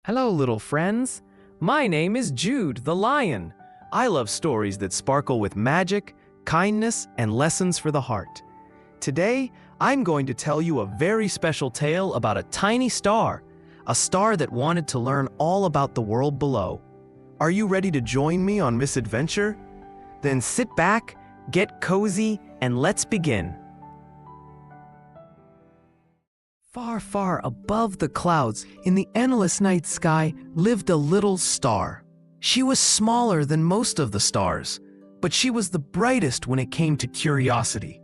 Hello, little friends. My name is Jude the Lion. I love stories that sparkle with magic, kindness, and lessons for the heart. Today, I'm going to tell you a very special tale about a tiny star, a star that wanted to learn all about the world below. Are you ready to join me on this adventure? Then sit back, get cozy, and let's begin. Far, far above the clouds, in the endless night sky, lived a little star. She was smaller than most of the stars, but she was the brightest when it came to curiosity.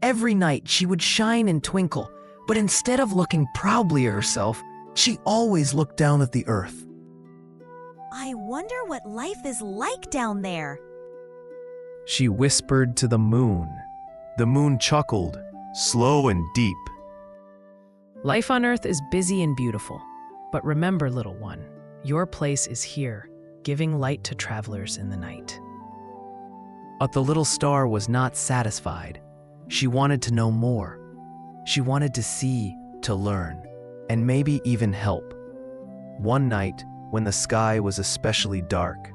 Every night she would shine and twinkle, but instead of looking proudly at herself, she always looked down at the earth. I wonder what life is like down there. She whispered to the moon. The moon chuckled, slow and deep. Life on Earth is busy and beautiful, but remember, little one, your place is here, giving light to travelers in the night. But the little star was not satisfied. She wanted to know more. She wanted to see, to learn, and maybe even help. One night, when the sky was especially dark,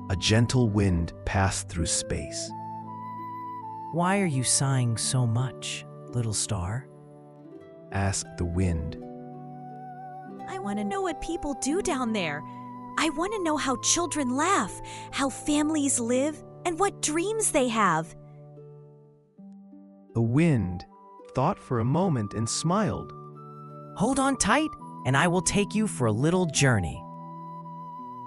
a gentle wind passed through space. Why are you sighing so much, little star? Asked the wind. I want to know what people do down there. I want to know how children laugh, how families live, and what dreams they have. The wind thought for a moment and smiled. Hold on tight, and I will take you for a little journey.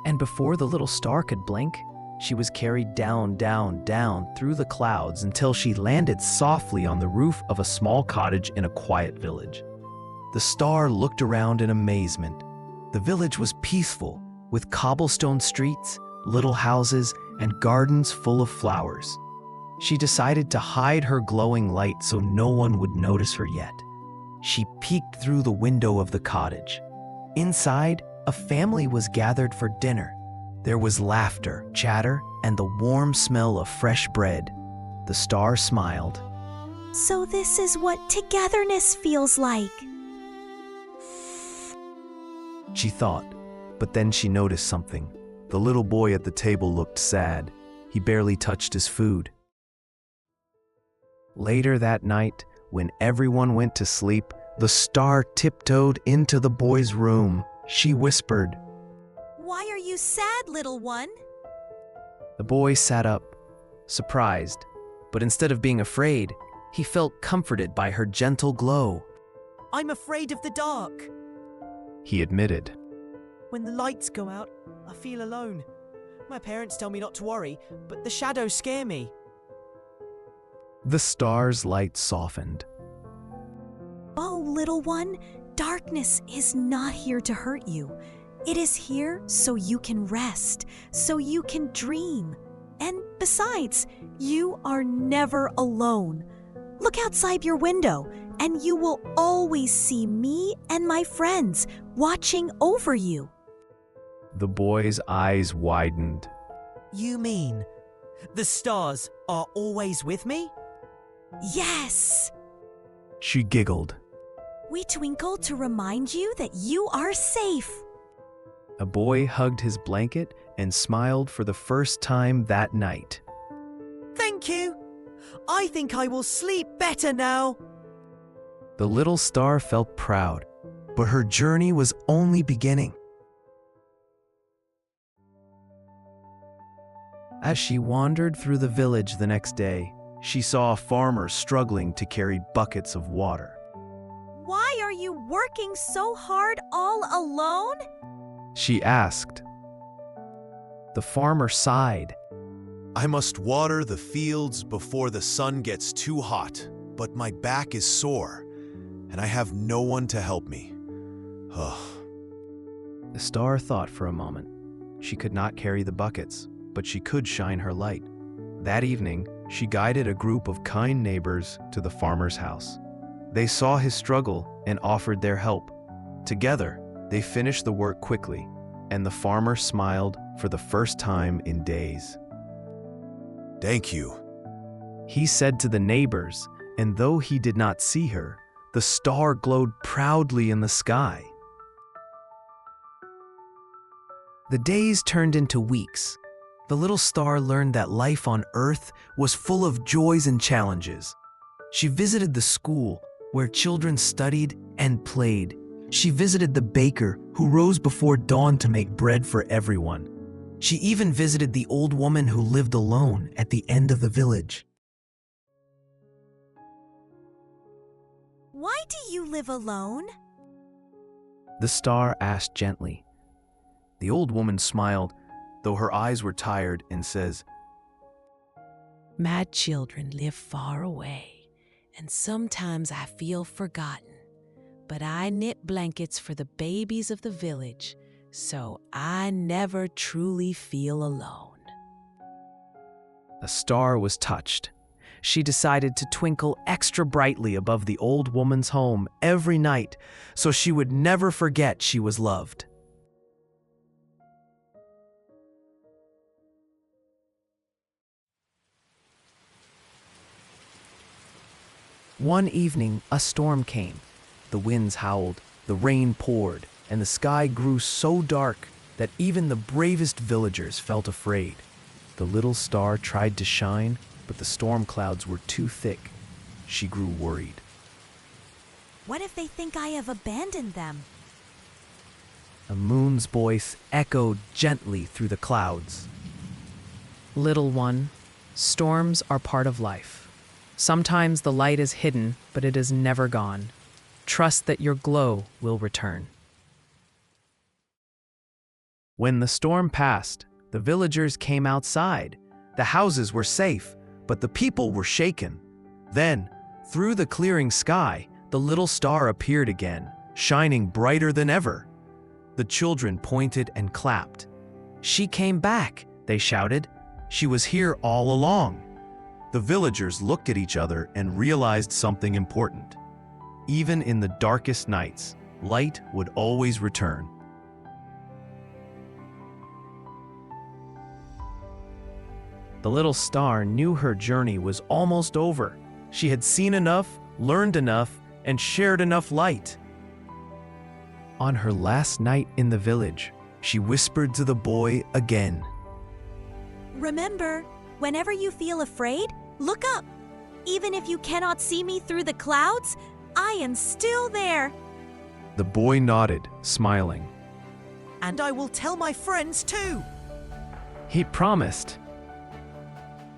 And before the little star could blink, she was carried down, down, down through the clouds until she landed softly on the roof of a small cottage in a quiet village. The star looked around in amazement. The village was peaceful, with cobblestone streets, little houses, and gardens full of flowers. She decided to hide her glowing light so no one would notice her yet. She peeked through the window of the cottage. Inside, a family was gathered for dinner. There was laughter, chatter, and the warm smell of fresh bread. The star smiled. So this is what togetherness feels like. She thought, but then she noticed something. The little boy at the table looked sad. He barely touched his food. Later that night, when everyone went to sleep, the star tiptoed into the boy's room. She whispered, Why are you sad, little one? The boy sat up, surprised, but instead of being afraid, he felt comforted by her gentle glow. I'm afraid of the dark. He admitted. When the lights go out, I feel alone. My parents tell me not to worry, but the shadows scare me. The star's light softened. Oh, little one, darkness is not here to hurt you. It is here so you can rest, so you can dream. And besides, you are never alone. Look outside your window, and you will always see me and my friends watching over you. The boy's eyes widened. You mean the stars are always with me? Yes! She giggled. We twinkle to remind you that you are safe. A boy hugged his blanket and smiled for the first time that night. Thank you. I think I will sleep better now. The little star felt proud, but her journey was only beginning. As she wandered through the village the next day, she saw a farmer struggling to carry buckets of water. Why are you working so hard all alone? She asked. The farmer sighed. I must water the fields before the sun gets too hot, but my back is sore, and I have no one to help me. Ugh. The star thought for a moment. She could not carry the buckets, but she could shine her light. That evening, she guided a group of kind neighbors to the farmer's house. They saw his struggle and offered their help. Together, they finished the work quickly, and the farmer smiled for the first time in days. Thank you. He said to the neighbors, and though he did not see her, the star glowed proudly in the sky. The days turned into weeks. The little star learned that life on Earth was full of joys and challenges. She visited the school where children studied and played. She visited the baker who rose before dawn to make bread for everyone. She even visited the old woman who lived alone at the end of the village. Why do you live alone? The star asked gently. The old woman smiled, though her eyes were tired, and says, My children live far away, and sometimes I feel forgotten. But I knit blankets for the babies of the village, so I never truly feel alone. The star was touched. She decided to twinkle extra brightly above the old woman's home every night so she would never forget she was loved. One evening, a storm came. The winds howled, the rain poured, and the sky grew so dark that even the bravest villagers felt afraid. The little star tried to shine, but the storm clouds were too thick. She grew worried. What if they think I have abandoned them? The moon's voice echoed gently through the clouds. Little one, storms are part of life. Sometimes the light is hidden, but it is never gone. Trust that your glow will return. When the storm passed, the villagers came outside. The houses were safe, but the people were shaken. Then, through the clearing sky, the little star appeared again, shining brighter than ever. The children pointed and clapped. "She came back," they shouted. "She was here all along." The villagers looked at each other and realized something important. Even in the darkest nights, light would always return. The little star knew her journey was almost over. She had seen enough, learned enough, and shared enough light. On her last night in the village, she whispered to the boy again. Remember, whenever you feel afraid, look up. Even if you cannot see me through the clouds, I am still there. The boy nodded, smiling. And I will tell my friends too. He promised.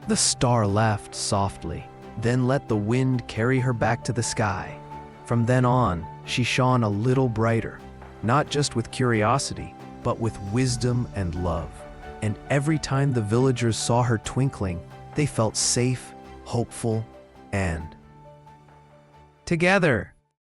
The star laughed softly, then let the wind carry her back to the sky. From then on, she shone a little brighter, not just with curiosity, but with wisdom and love. And every time the villagers saw her twinkling, they felt safe, hopeful, and together.